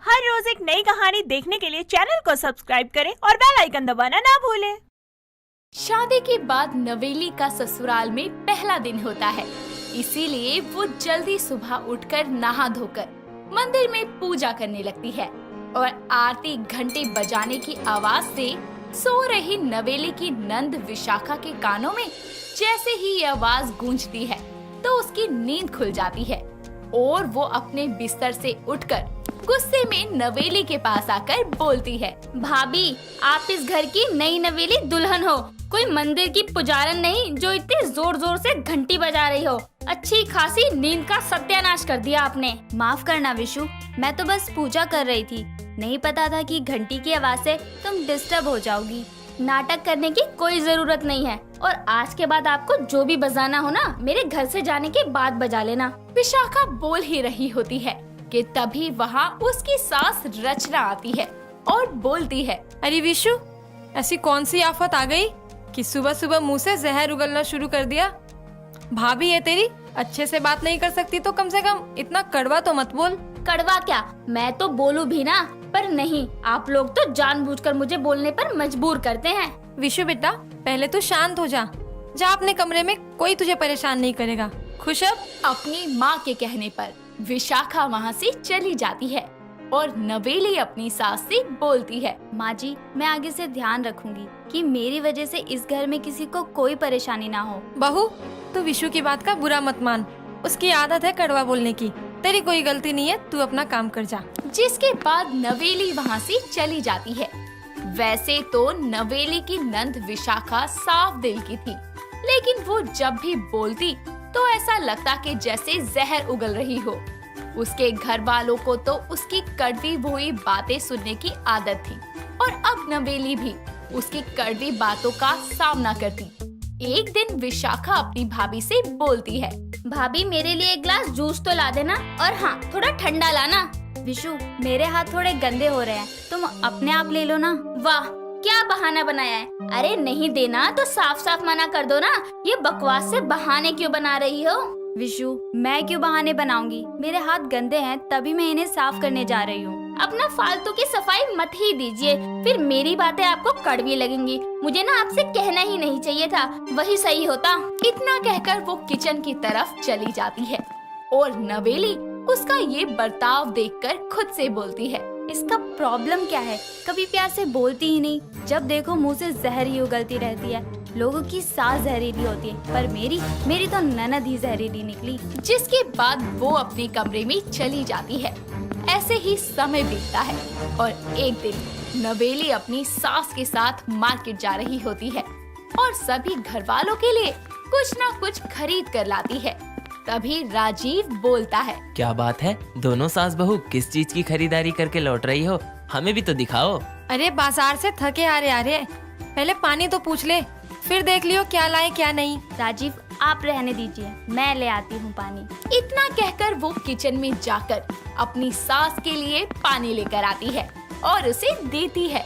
हर रोज एक नई कहानी देखने के लिए चैनल को सब्सक्राइब करें और बेल आइकन दबाना ना भूलें। शादी के बाद नवेली का ससुराल में पहला दिन होता है, इसीलिए वो जल्दी सुबह उठकर नहा धोकर मंदिर में पूजा करने लगती है और आरती घंटे बजाने की आवाज से सो रही नवेली की नंद विशाखा के कानों में जैसे ही ये आवाज गूंजती है तो उसकी नींद खुल जाती है और वो अपने बिस्तर से उठकर गुस्से में नवेली के पास आकर बोलती है, भाभी, आप इस घर की नई नवेली दुल्हन हो, कोई मंदिर की पुजारन नहीं जो इतने जोर जोर से घंटी बजा रही हो। अच्छी खासी नींद का सत्यानाश कर दिया आपने। माफ करना विशु, मैं तो बस पूजा कर रही थी, नहीं पता था कि घंटी की आवाज से तुम डिस्टर्ब हो जाओगी। नाटक करने की कोई जरूरत नहीं है और आज के बाद आपको जो भी बजाना हो ना, मेरे घर से जाने के बाद बजा लेना। विशाखा बोल ही रही होती है कि तभी वहाँ उसकी सास रचना आती है और बोलती है, अरे विशु, ऐसी कौन सी आफत आ गई कि सुबह सुबह मुंह से जहर उगलना शुरू कर दिया। भाभी है तेरी, अच्छे से बात नहीं कर सकती तो कम से कम इतना कड़वा तो मत बोल। कड़वा क्या, मैं तो बोलूं भी ना, पर नहीं, आप लोग तो जानबूझकर मुझे बोलने पर मजबूर करते हैं। विशु बेटा, पहले तू शांत हो जा अपने कमरे में, कोई तुझे परेशान नहीं करेगा। खुश अब? अपनी माँ के कहने पर विशाखा वहाँ से चली जाती है और नवेली अपनी सास से बोलती है, माँ जी, मैं आगे से ध्यान रखूंगी कि मेरी वजह से इस घर में किसी को कोई परेशानी ना हो। बहू, तू विशु की बात का बुरा मत मान, उसकी आदत है कड़वा बोलने की, तेरी कोई गलती नहीं है, तू अपना काम कर जा। जिसके बाद नवेली वहाँ से चली जाती है। वैसे तो नवेली की नंद विशाखा साफ दिल की थी, लेकिन वो जब भी बोलती तो ऐसा लगता कि जैसे जहर उगल रही हो। उसके घर वालों को तो उसकी कड़वी हुई बातें सुनने की आदत थी और अब नवेली भी उसकी कड़वी बातों का सामना करती। एक दिन विशाखा अपनी भाभी से बोलती है, भाभी, मेरे लिए एक ग्लास जूस तो ला देना और हाँ, थोड़ा ठंडा लाना। विशु, मेरे हाथ थोड़े गंदे हो रहे हैं, तुम अपने आप ले लो ना। वाह, क्या बहाना बनाया है। अरे नहीं देना तो साफ साफ मना कर दो ना, ये बकवास से बहाने क्यों बना रही हो। विशु, मैं क्यों बहाने बनाऊंगी, मेरे हाथ गंदे हैं तभी मैं इन्हें साफ करने जा रही हूँ। अपना फालतू की सफाई मत ही दीजिए, फिर मेरी बातें आपको कड़वी लगेंगी। मुझे ना आपसे कहना ही नहीं चाहिए था, वही सही होता। इतना कहकर वो किचन की तरफ चली जाती है और नवेली उसका ये बर्ताव देखकर खुद से बोलती है, इसका प्रॉब्लम क्या है, कभी प्यार से बोलती ही नहीं, जब देखो मुंह से जहर ही उगलती रहती है। लोगों की सास जहरीली होती है, पर मेरी तो ननद ही जहरीली निकली। जिसके बाद वो अपने कमरे में चली जाती है। ऐसे ही समय बीतता है और एक दिन नवेली अपनी सास के साथ मार्केट जा रही होती है और सभी घर वालों के लिए कुछ न कुछ खरीद कर लाती है। तभी राजीव बोलता है, क्या बात है, दोनों सास बहू किस चीज की खरीदारी करके लौट रही हो, हमें भी तो दिखाओ। अरे बाजार से थके आ रहे, पहले पानी तो पूछ ले, फिर देख लियो क्या लाए क्या नहीं। राजीव, आप रहने दीजिए, मैं ले आती हूँ पानी। इतना कहकर वो किचन में जाकर अपनी सास के लिए पानी लेकर आती है और उसे देती है।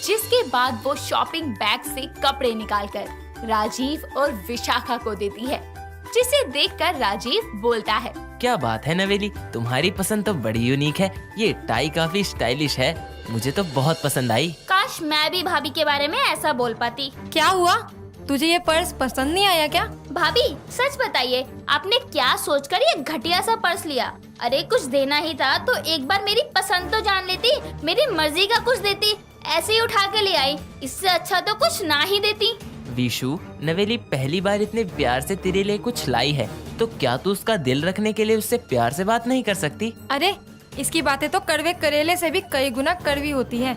जिसके बाद वो शॉपिंग बैग से कपड़े निकालकर राजीव और विशाखा को देती है, जिसे देखकर राजीव बोलता है, क्या बात है नवेली, तुम्हारी पसंद तो बड़ी यूनिक है, ये टाई काफी स्टाइलिश है, मुझे तो बहुत पसंद आई। काश मैं भी भाभी के बारे में ऐसा बोल पाती। क्या हुआ, तुझे ये पर्स पसंद नहीं आया क्या? भाभी, सच बताइए, आपने क्या सोचकर ये घटिया सा पर्स लिया? अरे कुछ देना ही था तो एक बार मेरी पसंद तो जान लेती, मेरी मर्जी का कुछ देती, ऐसे ही उठा के ले आई, इससे अच्छा तो कुछ ना ही देती। विशु, नवेली पहली बार इतने प्यार से तेरे लिए कुछ लाई है, तो क्या तू उसका दिल रखने के लिए उससे प्यार से बात नहीं कर सकती? अरे इसकी बातें तो कड़वे करेले से भी कई गुना कड़वी होती है,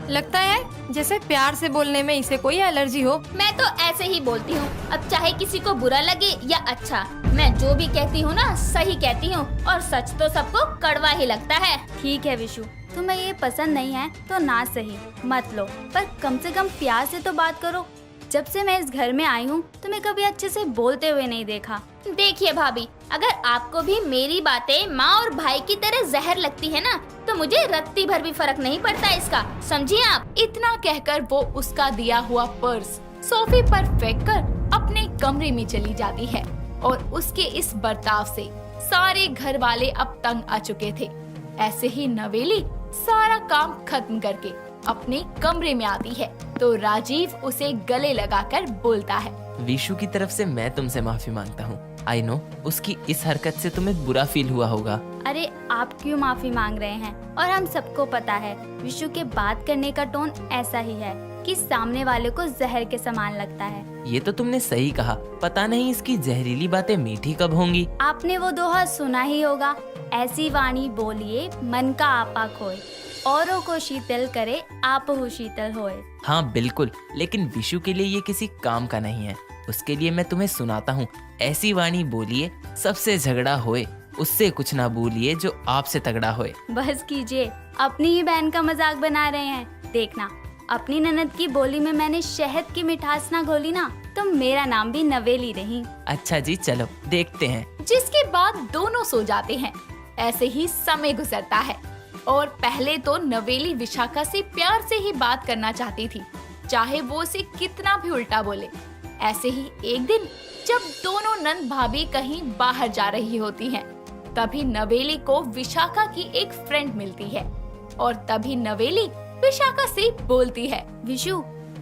लगता है जैसे प्यार से बोलने में इसे कोई एलर्जी हो। मैं तो ऐसे ही बोलती हूँ, अब चाहे किसी को बुरा लगे या अच्छा, मैं जो भी कहती हूँ ना सही कहती हूँ और सच तो सबको कड़वा ही लगता है। ठीक है विशु, तुम्हें ये पसंद नहीं है तो ना सही, मत लो, पर कम से कम प्यार से तो बात करो। जब से मैं इस घर में आई हूँ तुम्हें कभी अच्छे से बोलते हुए नहीं देखा। देखिए भाभी, अगर आपको भी मेरी बातें माँ और भाई की तरह जहर लगती है ना, तो मुझे रत्ती भर भी फर्क नहीं पड़ता इसका, समझिए आप। इतना कहकर वो उसका दिया हुआ पर्स सोफे पर फेंककर अपने कमरे में चली जाती है और उसके इस बर्ताव से सारे घर वाले अब तंग आ चुके थे। ऐसे ही नवेली सारा काम खत्म करके अपने कमरे में आती है तो राजीव उसे गले लगाकर बोलता है, विशु की तरफ से मैं तुमसे माफी मांगता हूँ। आई नो उसकी इस हरकत से तुम्हें बुरा फील हुआ होगा। अरे आप क्यों माफी मांग रहे हैं? और हम सबको पता है विशु के बात करने का टोन ऐसा ही है कि सामने वाले को जहर के समान लगता है। ये तो तुमने सही कहा। पता नहीं इसकी जहरीली बातें मीठी कब होंगी। आपने वो दोहा सुना ही होगा, ऐसी वाणी बोलिए मन का आपा खोए, औरों को शीतल करे आप हो शीतल होए। हाँ बिल्कुल, लेकिन विशु के लिए ये किसी काम का नहीं है। उसके लिए मैं तुम्हें सुनाता हूँ। ऐसी वाणी बोलिए सबसे झगड़ा होए, उससे कुछ ना भूलिए जो आपसे तगड़ा होए। बस कीजिए, अपनी ही बहन का मजाक बना रहे हैं। देखना, अपनी ननद की बोली में मैंने शहद की मिठास ना घोली ना तो मेरा नाम भी नवेली नहीं। अच्छा जी चलो देखते हैं। जिसके बाद दोनों सो जाते हैं। ऐसे ही समय गुजरता है और पहले तो नवेली विशाखा से प्यार से ही बात करना चाहती थी, चाहे वो उसे कितना भी उल्टा बोले। ऐसे ही एक दिन जब दोनों नंद भाभी कहीं बाहर जा रही होती हैं, तभी नवेली को विशाखा की एक फ्रेंड मिलती है और तभी नवेली विशाखा से बोलती है, विशु,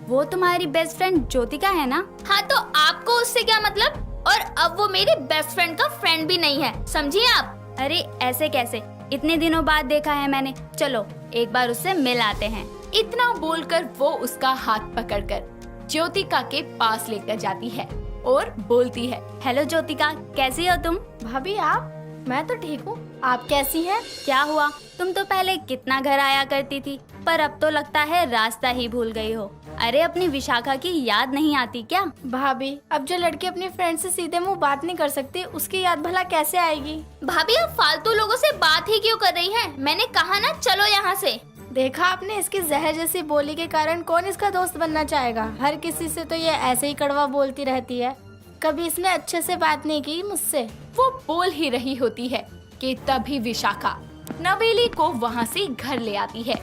वो तुम्हारी बेस्ट फ्रेंड ज्योतिका है ना? हाँ तो आपको उससे क्या मतलब? और अब वो मेरी बेस्ट फ्रेंड का फ्रेंड भी नहीं है, समझिए आप। अरे ऐसे कैसे, इतने दिनों बाद देखा है मैंने। चलो एक बार उससे मिल आते हैं। इतना बोलकर वो उसका हाथ पकड़कर ज्योतिका के पास लेकर जाती है और बोलती है, हेलो ज्योतिका, कैसी हो तुम? भाभी आप? मैं तो ठीक हूँ, आप कैसी हैं? क्या हुआ, तुम तो पहले कितना घर आया करती थी, पर अब तो लगता है रास्ता ही भूल गई हो। अरे अपनी विशाखा की याद नहीं आती क्या? भाभी अब जो लड़की अपनी फ्रेंड से सीधे मुंह बात नहीं कर सकती, उसकी याद भला कैसे आएगी? भाभी आप फालतू लोगों से बात ही क्यों कर रही हैं? मैंने कहा ना चलो यहाँ से। देखा आपने, इसकी जहर जैसी बोली के कारण कौन इसका दोस्त बनना चाहेगा? हर किसी से तो ये ऐसे ही कड़वा बोलती रहती है, कभी इसने अच्छे से बात नहीं की मुझसे। वो बोल ही रही होती है कि तभी विशाखा नवेली को वहाँ से घर ले आती है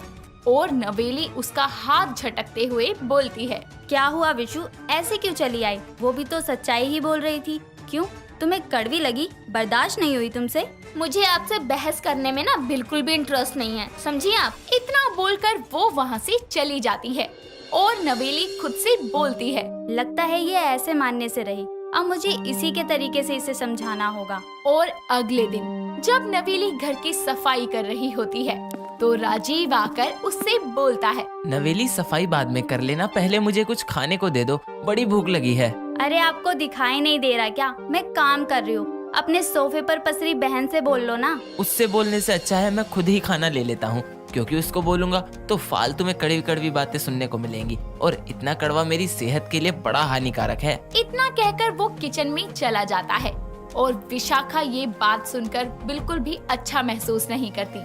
और नवेली उसका हाथ झटकते हुए बोलती है, क्या हुआ विशु, ऐसे क्यों चली आई? वो भी तो सच्चाई ही बोल रही थी। क्यों, तुम्हें कड़वी लगी? बर्दाश्त नहीं हुई तुमसे? मुझे आपसे बहस करने में ना बिल्कुल भी इंटरेस्ट नहीं है, समझिए आप। इतना बोलकर वो वहाँ से चली जाती है और नवेली खुद से बोलती है, लगता है ये ऐसे मानने से रही, अब मुझे इसी के तरीके से इसे समझाना होगा। और अगले दिन जब नवेली घर की सफाई कर रही होती है तो राजीव आकर उससे बोलता है, नवेली सफाई बाद में कर लेना, पहले मुझे कुछ खाने को दे दो, बड़ी भूख लगी है। अरे आपको दिखाई नहीं दे रहा क्या? मैं काम कर रही हूँ। अपने सोफे पर पसरी बहन से बोल लो ना। उससे बोलने से अच्छा है मैं खुद ही खाना ले लेता हूँ, क्योंकि उसको बोलूंगा तो फालतू में कड़वी कड़वी बातें सुनने को मिलेंगी और इतना कड़वा मेरी सेहत के लिए बड़ा हानिकारक है। इतना कहकर वो किचन में चला जाता है और विशाखा ये बात सुनकर बिल्कुल भी अच्छा महसूस नहीं करती,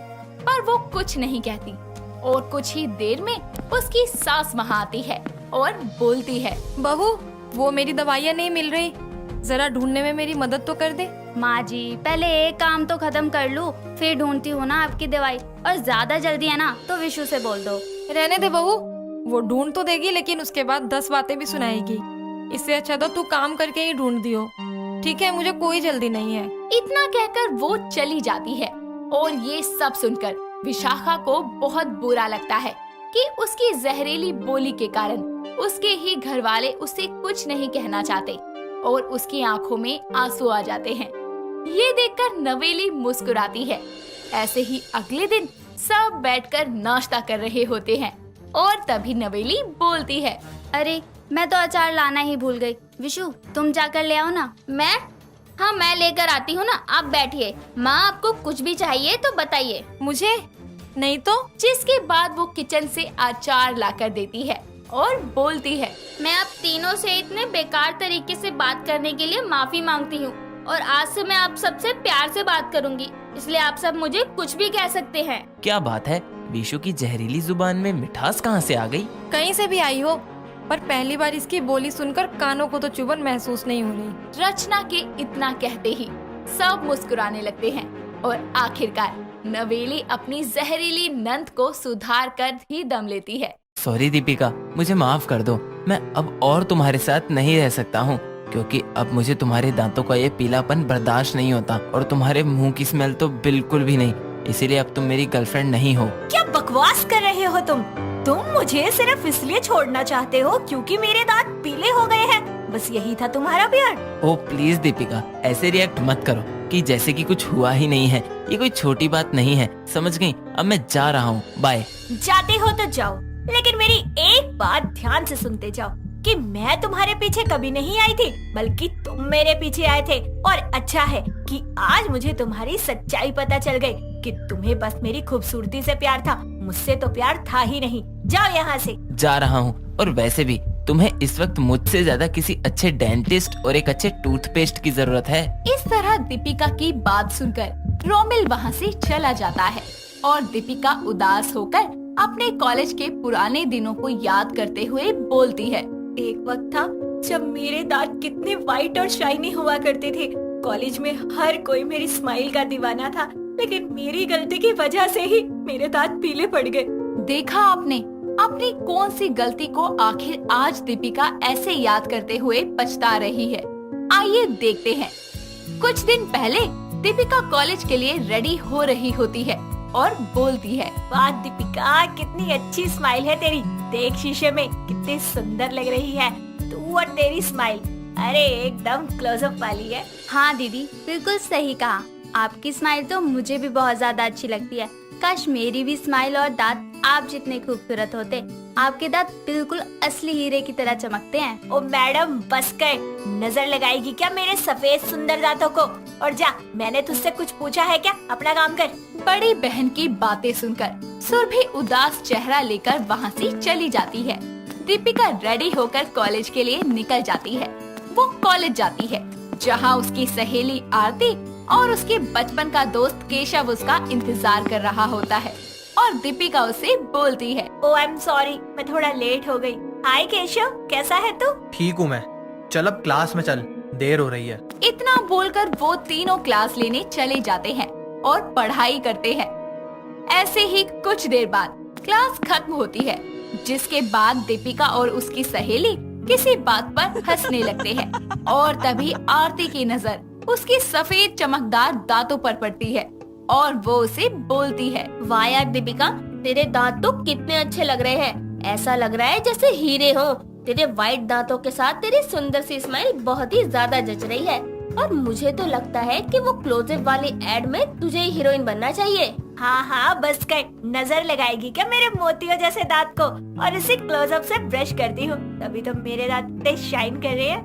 पर वो कुछ नहीं कहती। और कुछ ही देर में उसकी सास वहाँ आती है और बोलती है, बहू वो मेरी दवाइयाँ नहीं मिल रही, जरा ढूंढने में मेरी मदद तो कर दे। माँ जी, पहले एक काम तो खत्म कर लूँ, फिर ढूंढती हूँ ना आपकी दवाई। और ज्यादा जल्दी है ना तो विशु से बोल दो। रहने दे बहू, वो ढूंढ तो देगी लेकिन उसके बाद 10 बातें भी सुनाएगी। इससे अच्छा तो तू काम करके ही ढूंढ दियो। ठीक है, मुझे कोई जल्दी नहीं है। इतना कहकर वो चली जाती है और ये सब सुनकर विशाखा को बहुत बुरा लगता है कि उसकी जहरीली बोली के कारण उसके ही घर वाले उसे कुछ नहीं कहना चाहते और उसकी आंखों में आंसू आ जाते हैं। ये देखकर नवेली मुस्कुराती है। ऐसे ही अगले दिन सब बैठकर नाश्ता कर रहे होते हैं और तभी नवेली बोलती है, अरे मैं तो अचार लाना ही भूल गई। विशु तुम जाकर ले आओ ना। हाँ मैं लेकर आती हूँ ना, आप बैठिए। माँ आपको कुछ भी चाहिए तो बताइए। मुझे नहीं तो। जिसके बाद वो किचन से अचार लाकर देती है और बोलती है, मैं आप तीनों से इतने बेकार तरीके से बात करने के लिए माफी मांगती हूँ और आज से मैं आप सबसे प्यार से बात करूँगी, इसलिए आप सब मुझे कुछ भी कह सकते हैं। क्या बात है, विशु की जहरीली जुबान में मिठास कहाँ से आ गई? कहीं से भी आई हो, पर पहली बार इसकी बोली सुनकर कानों को तो चुभन महसूस नहीं हो रही। रचना के इतना कहते ही सब मुस्कुराने लगते हैं और आखिरकार नवेली अपनी जहरीली नंद को सुधार कर ही दम लेती है। सॉरी दीपिका, मुझे माफ कर दो। मैं अब और तुम्हारे साथ नहीं रह सकता हूँ, क्योंकि अब मुझे तुम्हारे दांतों का ये पीलापन बर्दाश्त नहीं होता और तुम्हारे मुंह की स्मेल तो बिल्कुल भी नहीं। इसीलिए अब तुम मेरी गर्लफ्रेंड नहीं हो। क्या बकवास कर रहे हो तुम मुझे सिर्फ इसलिए छोड़ना चाहते हो क्योंकि मेरे दांत पीले हो गए हैं, बस यही था तुम्हारा प्यार? ओ प्लीज दीपिका, ऐसे रिएक्ट मत करो कि जैसे कि कुछ हुआ ही नहीं है। ये कोई छोटी बात नहीं है, समझ गई? अब मैं जा रहा हूँ, बाय। जाते हो तो जाओ, लेकिन मेरी एक बात ध्यान से सुनते जाओ कि मैं तुम्हारे पीछे कभी नहीं आई थी, बल्कि तुम मेरे पीछे आए थे। और अच्छा है कि आज मुझे तुम्हारी सच्चाई पता चल गई कि तुम्हें बस मेरी खूबसूरती से प्यार था, मुझसे तो प्यार था ही नहीं। जाओ यहाँ से। जा रहा हूँ, और वैसे भी तुम्हें इस वक्त मुझसे ज्यादा किसी अच्छे डेंटिस्ट और एक अच्छे टूथपेस्ट की जरूरत है। इस तरह दीपिका की बात सुनकर रोमिल वहाँ से चला जाता है और दीपिका उदास होकर अपने कॉलेज के पुराने दिनों को याद करते हुए बोलती है। एक वक्त था जब मेरे दांत कितने वाइट और शाइनी हुआ करते थे। कॉलेज में हर कोई मेरी स्माइल का दीवाना था, लेकिन मेरी गलती की वजह से ही मेरे दांत पीले पड़ गए। देखा आपने अपनी कौन सी गलती को आखिर आज दीपिका ऐसे याद करते हुए पछता रही है। आइए देखते हैं। कुछ दिन पहले दीपिका कॉलेज के लिए रेडी हो रही होती है और बोलती है, वाह दीपिका, कितनी अच्छी स्माइल है तेरी। देख शीशे में कितनी सुंदर लग रही है तू और तेरी स्माइल। अरे एकदम क्लोजअप वाली है। हाँ दीदी, बिल्कुल सही कहा। आपकी स्माइल तो मुझे भी बहुत ज्यादा अच्छी लगती है। काश मेरी भी स्माइल और दांत आप जितने खूबसूरत होते। आपके दांत बिल्कुल असली हीरे की तरह चमकते हैं। ओ मैडम बस कर, नजर लगाएगी क्या मेरे सफेद सुंदर दांतों को? और जा, मैंने तुझसे कुछ पूछा है क्या? अपना काम कर। बड़ी बहन की बातें सुनकर सुरभि उदास चेहरा लेकर वहाँ से चली जाती है। दीपिका रेडी होकर कॉलेज के लिए निकल जाती है। वो कॉलेज जाती है जहाँ उसकी सहेली आरती और उसके बचपन का दोस्त केशव उसका इंतजार कर रहा होता है और दीपिका उसे बोलती है, ओ आई एम सॉरी, मैं थोड़ा लेट हो गई। हाय केशव, कैसा है तू? ठीक हूँ मैं। चल अब क्लास में चल, देर हो रही है। इतना बोलकर वो तीनों क्लास लेने चले जाते हैं और पढ़ाई करते हैं। ऐसे ही कुछ देर बाद क्लास खत्म होती है, जिसके बाद दीपिका और उसकी सहेली किसी बात पर हंसने लगते हैं और तभी आरती की नजर उसकी सफेद चमकदार दांतों पर पड़ती है और वो उसे बोलती है, वाह यार दीपिका, तेरे दांत तो कितने अच्छे लग रहे हैं। ऐसा लग रहा है जैसे हीरे हो। तेरे वाइट दांतों के साथ तेरी सुंदर सी स्माइल बहुत ही ज्यादा जच रही है। और मुझे तो लगता है कि वो क्लोजअप वाली एड में तुझे हीरोइन बनना चाहिए। हाँ बस कर, नजर लगाएगी क्या मेरे मोतियों जैसे दांत को? और इसे क्लोजअप से ब्रश करती हूँ, तभी तो मेरे दांत इतने शाइन कर रहे हैं।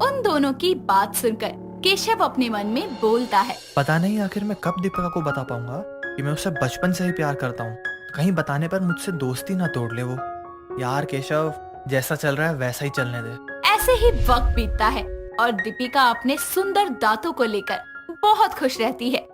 उन दोनों की बात सुनकर केशव अपने मन में बोलता है, पता नहीं आखिर मैं कब दीपिका को बता पाऊंगा कि मैं उससे बचपन से ही प्यार करता हूँ। कहीं बताने पर मुझसे दोस्ती ना तोड़ ले वो। यार केशव, जैसा चल रहा है वैसा ही चलने दे। ऐसे ही वक्त बीतता है और दीपिका अपने सुंदर दांतों को लेकर बहुत खुश रहती है।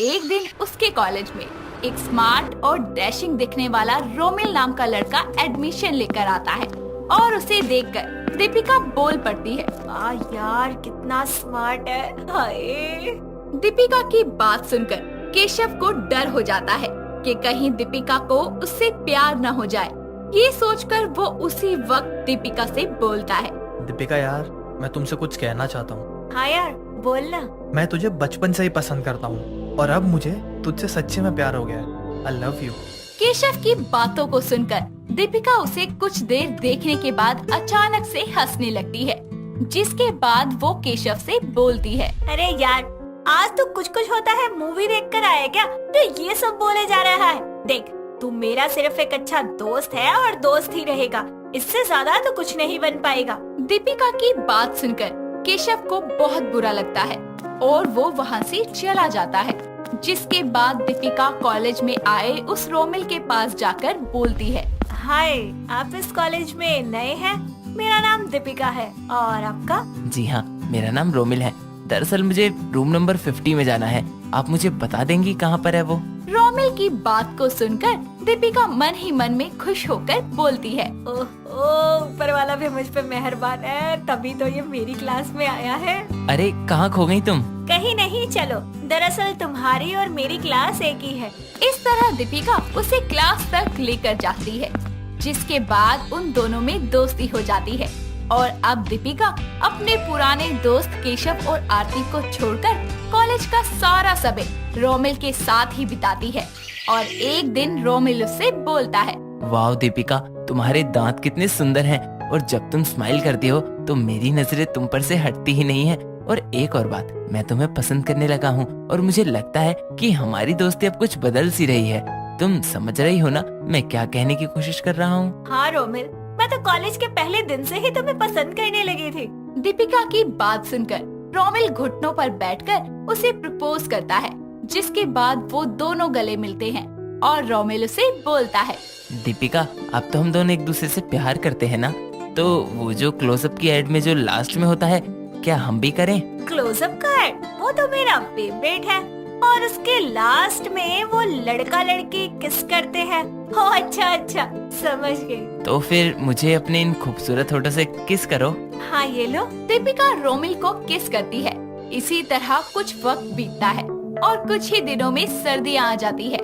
एक दिन उसके कॉलेज में एक स्मार्ट और डैशिंग दिखने वाला रोमिल नाम का लड़का एडमिशन लेकर आता है और उसे देखकर दीपिका बोल पड़ती है, वाह यार, कितना स्मार्ट है। हाय। दीपिका की बात सुनकर केशव को डर हो जाता है कि कहीं दीपिका को उससे प्यार न हो जाए। ये सोचकर वो उसी वक्त दीपिका से बोलता है, दीपिका यार, मैं तुमसे कुछ कहना चाहता हूँ। हाँ यार, बोलना। मैं तुझे बचपन से ही पसंद करता हूँ और अब मुझे तुझसे सच्चे में प्यार हो गया है। I love you. केशव की बातों को सुनकर दीपिका उसे कुछ देर देखने के बाद अचानक से हंसने लगती है, जिसके बाद वो केशव से बोलती है, अरे यार, आज तो कुछ होता है मूवी देखकर आया क्या? तो ये सब बोले जा रहा है। देख, तू मेरा सिर्फ एक अच्छा दोस्त है और दोस्त ही रहेगा, इससे ज्यादा तो कुछ नहीं बन पाएगा। दीपिका की बात सुनकर केशव को बहुत बुरा लगता है और वो वहाँ से चला जाता है, जिसके बाद दीपिका कॉलेज में आए उस रोमिल के पास जाकर बोलती है, हाय, आप इस कॉलेज में नए हैं? मेरा नाम दीपिका है, और आपका? जी हाँ, मेरा नाम रोमिल है। दरअसल मुझे रूम नंबर 50 में जाना है। आप मुझे बता देंगी कहाँ पर है वो? रोमिल की बात को सुनकर दीपिका मन ही मन में खुश होकर बोलती है, ओह, ऊपर वाला भी मुझ पे मेहरबान है, तभी तो ये मेरी क्लास में आया है। अरे कहाँ खो गई तुम? कहीं नहीं, चलो। दरअसल तुम्हारी और मेरी क्लास एक ही है। इस तरह दीपिका उसे क्लास तक लेकर जाती है, जिसके बाद उन दोनों में दोस्ती हो जाती है और अब दीपिका अपने पुराने दोस्त केशव और आरती को छोड़कर कॉलेज का सारा समय रोमिल के साथ ही बिताती है। और एक दिन रोमिल उससे बोलता है, वाह दीपिका, तुम्हारे दांत कितने सुंदर हैं और जब तुम स्माइल करती हो तो मेरी नजरें तुम पर से हटती ही नहीं है। और एक और बात, मैं तुम्हें पसंद करने लगा हूँ और मुझे लगता है कि हमारी दोस्ती अब कुछ बदल सी रही है। तुम समझ रही हो ना मैं क्या कहने की कोशिश कर रहा हूँ? हाँ रोमिल, मैं तो कॉलेज के पहले दिन से ही तुम्हें पसंद करने लगी थी। दीपिका की बात सुनकर रोमिल घुटनों पर बैठकर उसे प्रपोज करता है, जिसके बाद वो दोनों गले मिलते हैं और रोमिल उसे बोलता है, दीपिका, अब तो हम दोनों एक दूसरे से प्यार करते हैं ना, तो वो जो क्लोजअप की एड में जो लास्ट में होता है, क्या हम भी करें? क्लोजअप का एड, वो तो मेरा फेवरेट है। और उसके लास्ट में वो लड़का लड़की किस करते हैं। ओ अच्छा, समझ गई। तो फिर मुझे अपने इन खूबसूरत होठों से किस करो। हाँ ये लो। दीपिका रोमिल को किस करती है। इसी तरह कुछ वक्त बीतता है और कुछ ही दिनों में सर्दियाँ आ जाती है।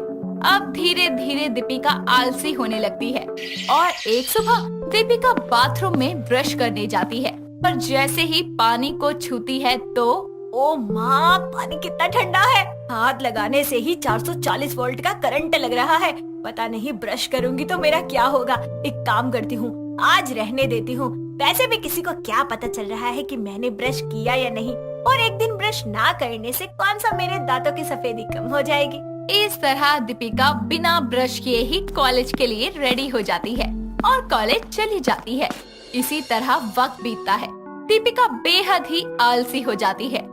अब धीरे धीरे दीपिका आलसी होने लगती है और एक सुबह दीपिका बाथरूम में ब्रश करने जाती है, पर जैसे ही पानी को छूती है तो ओ माँ, पानी कितना ठंडा है। हाथ लगाने से ही 440 वोल्ट का करंट लग रहा है। पता नहीं ब्रश करूंगी तो मेरा क्या होगा। एक काम करती हूँ, आज रहने देती हूँ। वैसे भी किसी को क्या पता चल रहा है कि मैंने ब्रश किया या नहीं। और एक दिन ब्रश ना करने से कौन सा मेरे दांतों की सफेदी कम हो जाएगी। इस तरह दीपिका बिना ब्रश किए ही कॉलेज के लिए रेडी हो जाती है और कॉलेज चली जाती है। इसी तरह वक्त बीतता है। दीपिका बेहद ही आलसी हो जाती है।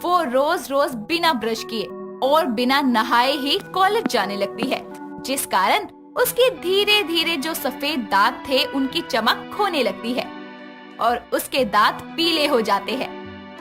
वो रोज रोज बिना ब्रश किए और बिना नहाए ही कॉलेज जाने लगती है, जिस कारण उसके धीरे धीरे जो सफेद दांत थे उनकी चमक खोने लगती है और उसके दांत पीले हो जाते हैं।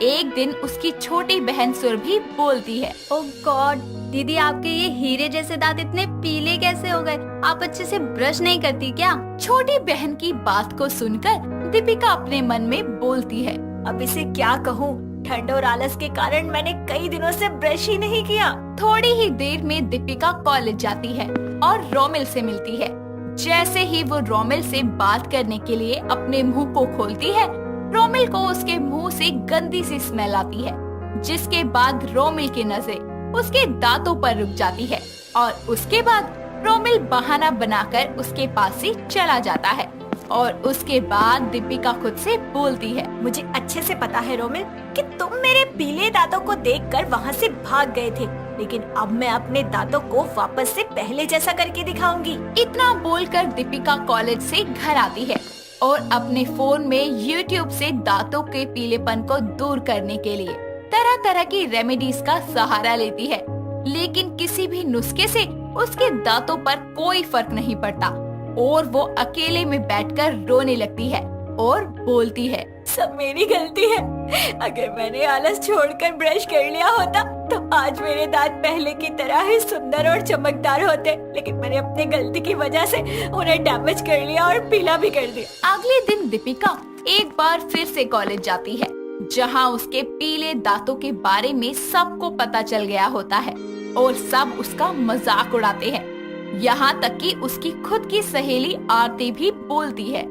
एक दिन उसकी छोटी बहन सुरभि बोलती है, ओह गॉड, दीदी आपके ये हीरे जैसे दांत इतने पीले कैसे हो गए? आप अच्छे से ब्रश नहीं करती क्या? छोटी बहन की बात को सुनकर दीपिका अपने मन में बोलती है, अब इसे क्या कहूँ, ठंड और आलस के कारण मैंने कई दिनों से ब्रश ही नहीं किया। थोड़ी ही देर में दीपिका कॉलेज जाती है और रोमिल से मिलती है। जैसे ही वो रोमिल से बात करने के लिए अपने मुंह को खोलती है, रोमिल को उसके मुंह से गंदी सी स्मेल आती है, जिसके बाद रोमिल की नजर उसके दांतों पर रुक जाती है और उसके बाद रोमिल बहाना बनाकर उसके पास से चला जाता है। और उसके बाद दीपिका खुद से बोलती है, मुझे अच्छे से पता है रोमिल कि तुम मेरे पीले दांतों को देखकर वहाँ से भाग गए थे, लेकिन अब मैं अपने दांतों को वापस से पहले जैसा करके दिखाऊंगी। इतना बोलकर दीपिका कॉलेज से घर आती है और अपने फोन में YouTube से दांतों के पीलेपन को दूर करने के लिए तरह तरह की रेमेडीज का सहारा लेती है, लेकिन किसी भी नुस्खे से उसके दांतों पर कोई फर्क नहीं पड़ता और वो अकेले में बैठकर रोने लगती है और बोलती है, सब मेरी गलती है। अगर मैंने आलस छोड़कर ब्रश कर लिया होता तो आज मेरे दांत पहले की तरह ही सुंदर और चमकदार होते, लेकिन मैंने अपनी गलती की वजह से उन्हें डैमेज कर लिया और पीला भी कर दिया। अगले दिन दीपिका एक बार फिर से कॉलेज जाती है, जहां उसके पीले दांतों के बारे में सबको पता चल गया होता है और सब उसका मजाक उड़ाते हैं। यहाँ तक कि उसकी खुद की सहेली आरती भी बोलती है,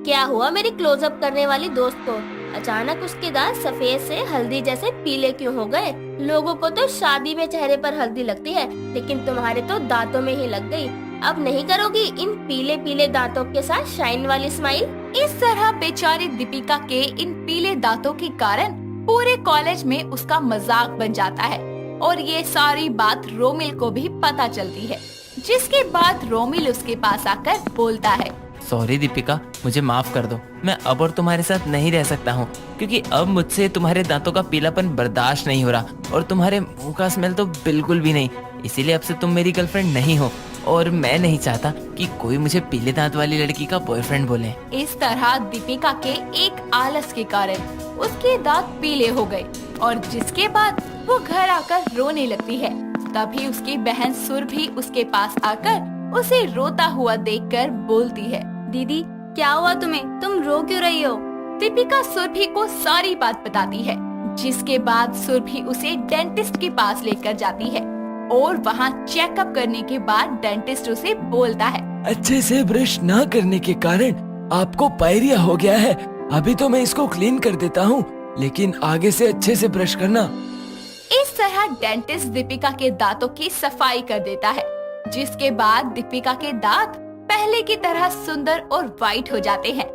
क्या हुआ मेरी क्लोजअप करने वाली दोस्त को? अचानक उसके दांत सफेद से हल्दी जैसे पीले क्यों हो गए? लोगों को तो शादी में चेहरे पर हल्दी लगती है, लेकिन तुम्हारे तो दांतों में ही लग गई। अब नहीं करोगी इन पीले पीले दांतों के साथ शाइन वाली स्माइल? इस तरह बेचारी दीपिका के इन पीले दांतों के कारण पूरे कॉलेज में उसका मजाक बन जाता है और ये सारी बात रोमिल को भी पता चलती है, जिसके बाद रोमिल उसके पास आकर बोलता है, सॉरी दीपिका, मुझे माफ कर दो। मैं अब और तुम्हारे साथ नहीं रह सकता हूँ, क्योंकि अब मुझसे तुम्हारे दांतों का पीलापन बर्दाश्त नहीं हो रहा और तुम्हारे मुंह का स्मेल तो बिल्कुल भी नहीं। इसीलिए अब से तुम मेरी गर्लफ्रेंड नहीं हो और मैं नहीं चाहता कि कोई मुझे पीले दांत वाली लड़की का बॉयफ्रेंड बोले। इस तरह दीपिका के एक आलस के कारण उसके दांत पीले हो गए और जिसके बाद वो घर आकर रोने लगती है। तभी उसकी बहन सुरभि उसके पास आकर उसे रोता हुआ देखकर बोलती है, दीदी क्या हुआ तुम्हें? तुम रो क्यों रही हो? दीपिका सुरभि को सारी बात बताती है, जिसके बाद सुरभि उसे डेंटिस्ट के पास लेकर जाती है और वहाँ चेकअप करने के बाद डेंटिस्ट उसे बोलता है, अच्छे से ब्रश न करने के कारण आपको पायरिया हो गया है। अभी तो मैं इसको क्लीन कर देता हूँ, लेकिन आगे से अच्छे से ब्रश करना। इस तरह डेंटिस्ट दीपिका के दांतों की सफाई कर देता है, जिसके बाद दीपिका के दांत पहले की तरह सुंदर और वाइट हो जाते हैं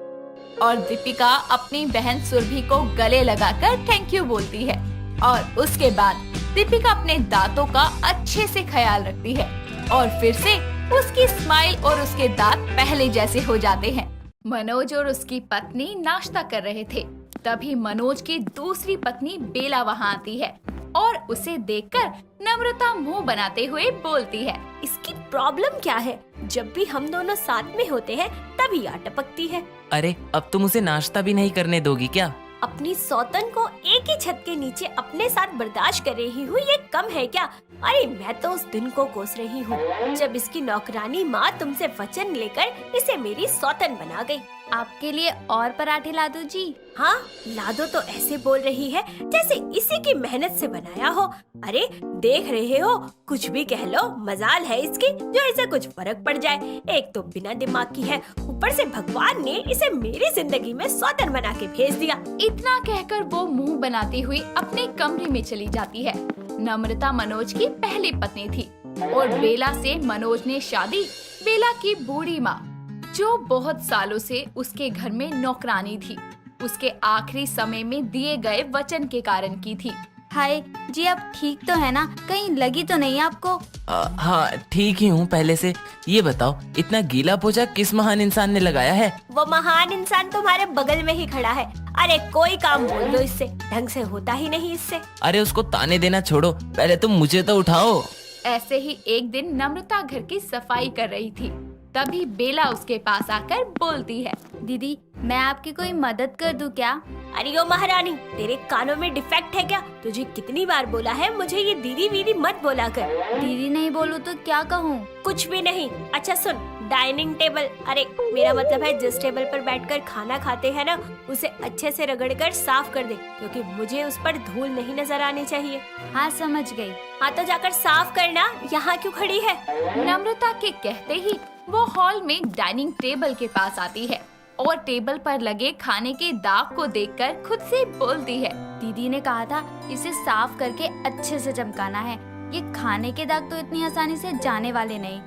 और दीपिका अपनी बहन सुरभि को गले लगाकर थैंक यू बोलती है और उसके बाद दीपिका अपने दांतों का अच्छे से ख्याल रखती है और फिर से उसकी स्माइल और उसके दांत पहले जैसे हो जाते हैं। मनोज और उसकी पत्नी नाश्ता कर रहे थे, तभी मनोज की दूसरी पत्नी बेला वहाँ आती है और उसे देखकर नम्रता मुंह बनाते हुए बोलती है, इसकी प्रॉब्लम क्या है? जब भी हम दोनों साथ में होते हैं तभी आ टपकती है। अरे अब तुम उसे नाश्ता भी नहीं करने दोगी क्या? अपनी सौतन को एक ही छत के नीचे अपने साथ बर्दाश्त कर रही हूँ, ये कम है क्या? अरे मैं तो उस दिन को कोस रही हूँ जब इसकी नौकरानी माँ तुमसे वचन लेकर इसे मेरी सौतन बना गई। आपके लिए और पराठे ला दूं जी? हाँ लादो तो ऐसे बोल रही है जैसे इसी की मेहनत से बनाया हो। अरे देख रहे हो, कुछ भी कह लो, मजाल है इसकी जो इसे कुछ फर्क पड़ जाए। एक तो बिना दिमाग की है, ऊपर से भगवान ने इसे मेरी जिंदगी में सौतन बना के भेज दिया। इतना कहकर वो मुंह बनाती हुई अपने कमरे में चली जाती है। नम्रता मनोज की पहली पत्नी थी और बेला से मनोज ने शादी बेला की बूढ़ी माँ, जो बहुत सालों से उसके घर में नौकरानी थी, उसके आखिरी समय में दिए गए वचन के कारण की थी। हाय जी, आप ठीक तो है ना? कहीं लगी तो नहीं आपको? हाँ ठीक ही हूँ पहले से। ये बताओ, इतना गीला पोछा किस महान इंसान ने लगाया है? वो महान इंसान तुम्हारे बगल में ही खड़ा है। अरे कोई काम बोल दो इससे, ढंग से होता ही नहीं इससे। अरे उसको ताने देना छोड़ो, पहले तुम मुझे तो उठाओ। ऐसे ही एक दिन नम्रता घर की सफाई कर रही थी, तभी बेला उसके पास आकर बोलती है, दीदी मैं आपकी कोई मदद कर दूं क्या? अरे ओ महारानी, तेरे कानों में डिफेक्ट है क्या? तुझे कितनी बार बोला है मुझे ये दीदी वीदी मत बोला कर। दीदी नहीं बोलूं तो क्या कहूँ? कुछ भी नहीं। अच्छा सुन, डाइनिंग टेबल, अरे मेरा मतलब है जिस टेबल पर बैठकर खाना खाते हैं ना, उसे अच्छे से रगड़कर साफ कर दे, क्योंकि मुझे उस पर धूल नहीं नजर आनी चाहिए। हाँ समझ गई। हाँ तो जाकर साफ करना, यहाँ क्यों खड़ी है? नम्रता के कहते ही वो हॉल में डाइनिंग टेबल के पास आती है और टेबल पर लगे खाने के दाग को देखकर खुद से बोलती है, दीदी ने कहा था इसे साफ करके अच्छे से चमकाना है। ये खाने के दाग तो इतनी आसानी से जाने वाले नहीं।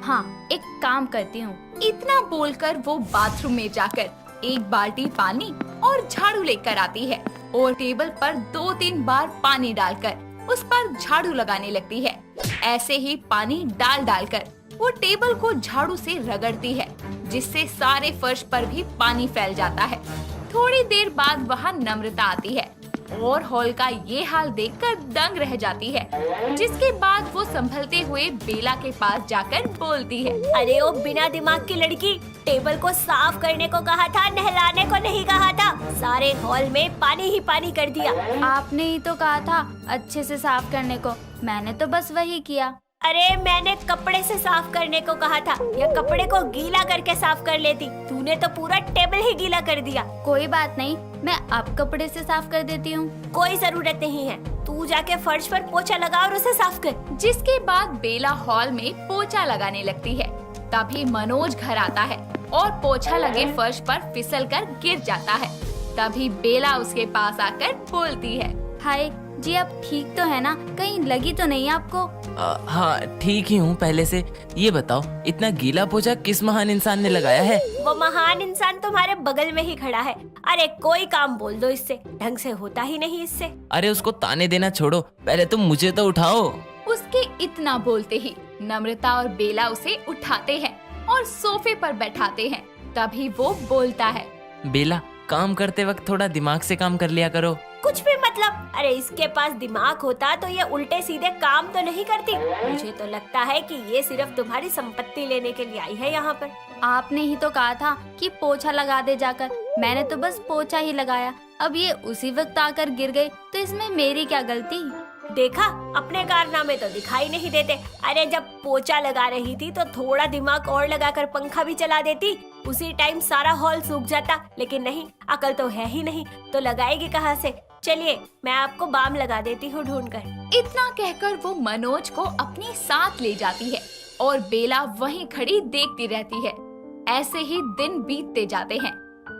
हाँ एक काम करती हूँ। इतना बोलकर वो बाथरूम में जाकर एक बाल्टी पानी और झाड़ू लेकर आती है और टेबल पर 2-3 बार पानी डालकर उस पर झाड़ू लगाने लगती है। ऐसे ही पानी डाल डालकर वो टेबल को झाड़ू से रगड़ती है, जिससे सारे फर्श पर भी पानी फैल जाता है। थोड़ी देर बाद वहाँ नम्रता आती है और हॉल का ये हाल देखकर दंग रह जाती है, जिसके बाद वो संभलते हुए बेला के पास जाकर बोलती है, अरे ओ बिना दिमाग की लड़की, टेबल को साफ करने को कहा था, नहलाने को नहीं कहा था। सारे हॉल में पानी ही पानी कर दिया। आपने ही तो कहा था अच्छे से साफ करने को, मैंने तो बस वही किया। अरे मैंने कपड़े से साफ करने को कहा था, या कपड़े को गीला करके साफ कर लेती। तूने तो पूरा टेबल ही गीला कर दिया। कोई बात नहीं, मैं अब कपड़े से साफ कर देती हूँ। कोई जरूरत नहीं है, तू जाके फर्श पर पोछा लगा और उसे साफ कर। जिसके बाद बेला हॉल में पोछा लगाने लगती है। तभी मनोज घर आता है और पोछा लगे फर्श पर फिसलकर गिर जाता है। तभी बेला उसके पास आकर बोलती है, हाय जी, आप ठीक तो है ना? कहीं लगी तो नहीं आपको? हाँ ठीक ही हूँ पहले से। ये बताओ, इतना गीला पोछा किस महान इंसान ने लगाया है? वो महान इंसान तुम्हारे बगल में ही खड़ा है। अरे कोई काम बोल दो इससे, ढंग से होता ही नहीं इससे। अरे उसको ताने देना छोड़ो, पहले तुम मुझे तो उठाओ। उसके इतना बोलते ही नम्रता और बेला उसे उठाते हैं और सोफे पर बैठाते हैं। तभी वो बोलता है, बेला, काम करते वक्त थोड़ा दिमाग से काम कर लिया करो। कुछ भी मतलब? अरे इसके पास दिमाग होता तो ये उल्टे सीधे काम तो नहीं करती। मुझे तो लगता है कि ये सिर्फ तुम्हारी संपत्ति लेने के लिए आई है यहाँ पर। आपने ही तो कहा था कि पोछा लगा दे जाकर, मैंने तो बस पोछा ही लगाया। अब ये उसी वक्त आकर गिर गई तो इसमें मेरी क्या गलती? देखा, अपने कारनामे तो दिखाई नहीं देते। अरे जब पोछा लगा रही थी तो थोड़ा दिमाग और लगाकर पंखा भी चला देती, उसी टाइम सारा हॉल सूख जाता। लेकिन नहीं, अकल तो है ही नहीं, तो लगाएगी कहाँ से? चलिए मैं आपको बाम लगा देती हूँ ढूंढ कर। इतना कहकर वो मनोज को अपने साथ ले जाती है और बेला वहीं खड़ी देखती रहती है। ऐसे ही दिन बीतते जाते हैं।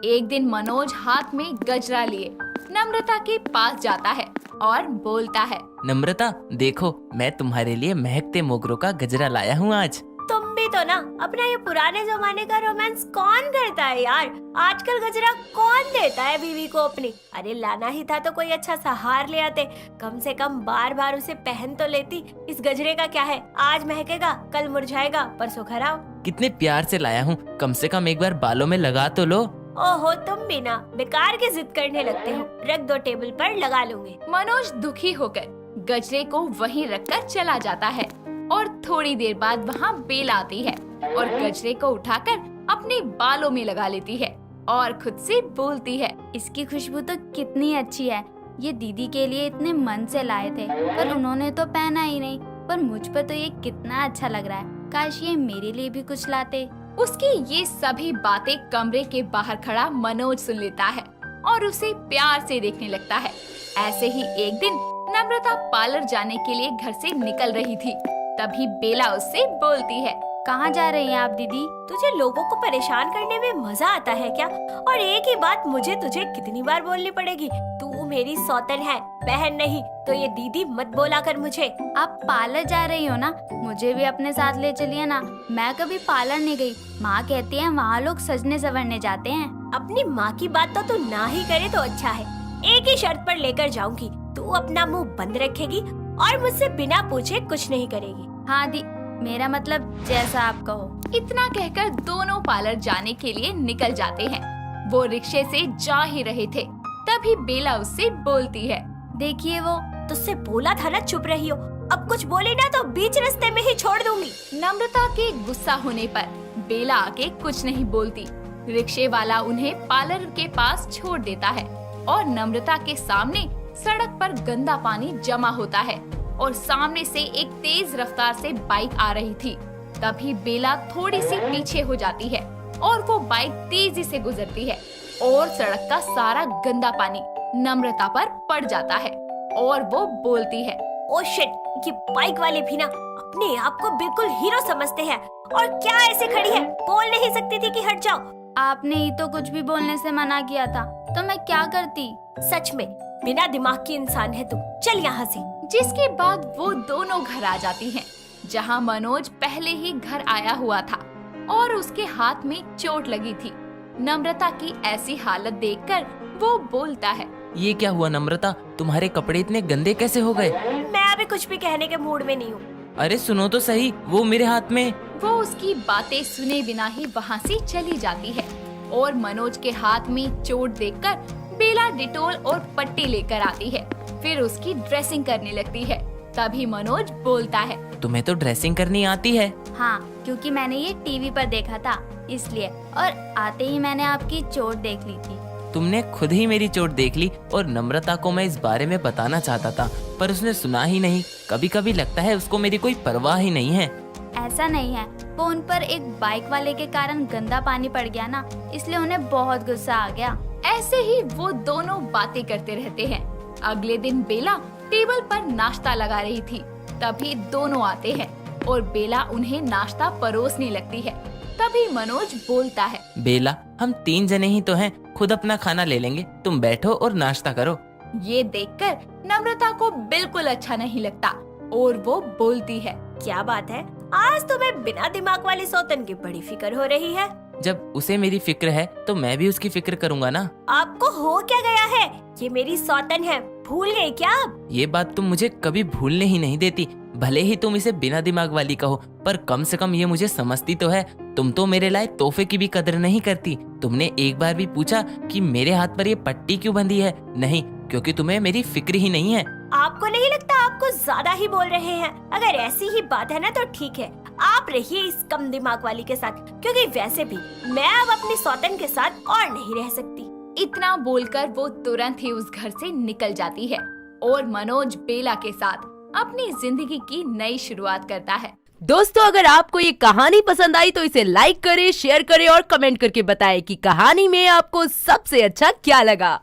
एक दिन मनोज हाथ में गजरा लिए नम्रता के पास जाता है और बोलता है, नम्रता देखो, मैं तुम्हारे लिए महकते मोगरों का गजरा लाया हूँ आज। तुम भी तो ना, अपना ये पुराने जमाने का रोमांस कौन करता है यार। आजकल गजरा कौन देता है बीवी को अपनी। अरे लाना ही था तो कोई अच्छा सा हार ले आते, कम से कम बार बार उसे पहन तो लेती। इस गजरे का क्या है, आज महकेगा, कल मुरझाएगा, परसों खराब। कितने प्यार से लाया हूँ, कम से कम एक बार बालों में लगा तो लो। ओहो, तुम भी ना बेकार की जिद करने लगते हो। रख दो टेबल पर, लगा लूंगी। मनोज दुखी होकर गजरे को वहीं रखकर चला जाता है और थोड़ी देर बाद वहाँ बेला आती है और गजरे को उठाकर अपने बालों में लगा लेती है और खुद से बोलती है, इसकी खुशबू तो कितनी अच्छी है। ये दीदी के लिए इतने मन से लाए थे पर उन्होंने तो पहना ही नहीं, पर मुझ पर तो ये कितना अच्छा लग रहा है। काश ये मेरे लिए भी कुछ लाते। उसकी ये सभी बातें कमरे के बाहर खड़ा मनोज सुन लेता है और उसे प्यार से देखने लगता है। ऐसे ही एक दिन नम्रता पार्लर जाने के लिए घर से निकल रही थी, तभी बेला उससे बोलती है, कहाँ जा रही हैं आप दीदी? तुझे लोगों को परेशान करने में मजा आता है क्या? और एक ही बात मुझे तुझे कितनी बार बोलनी पड़ेगी, तू मेरी सौतन है, बहन नहीं। तो ये दीदी मत बोला कर मुझे। आप पार्लर जा रही हो ना, मुझे भी अपने साथ ले चलिए ना। मैं कभी पार्लर नहीं गई। माँ कहती है वहाँ लोग सजने संवरने जाते हैं। अपनी माँ की बात तो तू ना ही करे तो अच्छा है। एक ही शर्त पर लेकर जाऊंगी, तू अपना मुंह बंद रखेगी और मुझसे बिना पूछे कुछ नहीं करेगी। हाँ दी, मेरा मतलब जैसा आप कहो। इतना कहकर दोनों पार्लर जाने के लिए निकल जाते हैं। वो रिक्शे से जा ही रहे थे, तभी बेला उससे बोलती है, देखिए वो। तुझसे बोला था ना चुप रही हो, अब कुछ बोले ना तो बीच रास्ते में ही छोड़ दूंगी। नम्रता के गुस्सा होने पर बेला आके कुछ नहीं बोलती। रिक्शे वाला उन्हें पार्लर के पास छोड़ देता है और नम्रता के सामने सड़क पर गंदा पानी जमा होता है और सामने से एक तेज रफ्तार से बाइक आ रही थी। तभी बेला थोड़ी सी पीछे हो जाती है और वो बाइक तेजी से गुजरती है और सड़क का सारा गंदा पानी नम्रता पर पड़ जाता है और वो बोलती है, ओ शिट, ये बाइक वाले भी ना अपने आप को बिल्कुल हीरो समझते हैं। और क्या ऐसे खड़ी है, बोल नहीं सकती थी कि हट जाओ? आपने ही तो कुछ भी बोलने से मना किया था, तो मैं क्या करती। सच में बिना दिमाग की इंसान है तू, चल यहाँ से। जिसके बाद वो दोनों घर आ जाती हैं, जहाँ मनोज पहले ही घर आया हुआ था और उसके हाथ में चोट लगी थी। नम्रता की ऐसी हालत देखकर वो बोलता है, ये क्या हुआ नम्रता, तुम्हारे कपड़े इतने गंदे कैसे हो गए? मैं अभी कुछ भी कहने के मूड में नहीं हूँ। अरे सुनो तो सही, वो मेरे हाथ में। वो उसकी बातें सुने बिना ही वहाँ से चली जाती है और मनोज के हाथ में चोट देखकर बेला डिटोल और पट्टी लेकर आती है, फिर उसकी ड्रेसिंग करने लगती है। तभी मनोज बोलता है, तुम्हें तो ड्रेसिंग करनी आती है। हाँ, क्योंकि मैंने ये टीवी पर देखा था इसलिए, और आते ही मैंने आपकी चोट देख ली थी। तुमने खुद ही मेरी चोट देख ली और नम्रता को मैं इस बारे में बताना चाहता था, पर उसने सुना ही नहीं। कभी कभी लगता है उसको मेरी कोई परवाह ही नहीं है। ऐसा नहीं है, वो उन पर एक बाइक वाले के कारण गंदा पानी पड़ गया ना, इसलिए उन्हें बहुत गुस्सा आ गया। ऐसे ही वो दोनों बातें करते रहते हैं। अगले दिन बेला टेबल पर नाश्ता लगा रही थी, तभी दोनों आते हैं और बेला उन्हें नाश्ता परोसने लगती है। तभी मनोज बोलता है, बेला, हम 3 जने ही तो हैं, खुद अपना खाना ले लेंगे, तुम बैठो और नाश्ता करो। ये देखकर नम्रता को बिल्कुल अच्छा नहीं लगता और वो बोलती है, क्या बात है, आज तुम्हें बिना दिमाग वाली सौतन की बड़ी फिक्र हो रही है। जब उसे मेरी फिक्र है तो मैं भी उसकी फिक्र करूंगा ना। आपको हो क्या गया है, ये मेरी सौतन है, भूल गए क्या आप? ये बात तुम मुझे कभी भूलने ही नहीं देती। भले ही तुम इसे बिना दिमाग वाली कहो, पर कम से कम ये मुझे समझती तो है। तुम तो मेरे लाए तोहफे की भी कदर नहीं करती। तुमने एक बार भी पूछा कि मेरे हाथ पर ये पट्टी क्यों बंधी है? नहीं, क्योंकि तुम्हें मेरी फिक्र ही नहीं है। आपको नहीं लगता आप कुछ ज्यादा ही बोल रहे हैं? अगर ऐसी ही बात है ना तो ठीक है, आप रहिए इस कम दिमाग वाली के साथ, क्योंकि वैसे भी मैं अब अपनी सौतन के साथ और नहीं रह सकती। इतना बोलकर वो तुरंत ही उस घर से निकल जाती है और मनोज बेला के साथ अपनी जिंदगी की नई शुरुआत करता है। दोस्तों, अगर आपको ये कहानी पसंद आई तो इसे लाइक करें, शेयर करें और कमेंट करके बताएं कि कहानी में आपको सबसे अच्छा क्या लगा।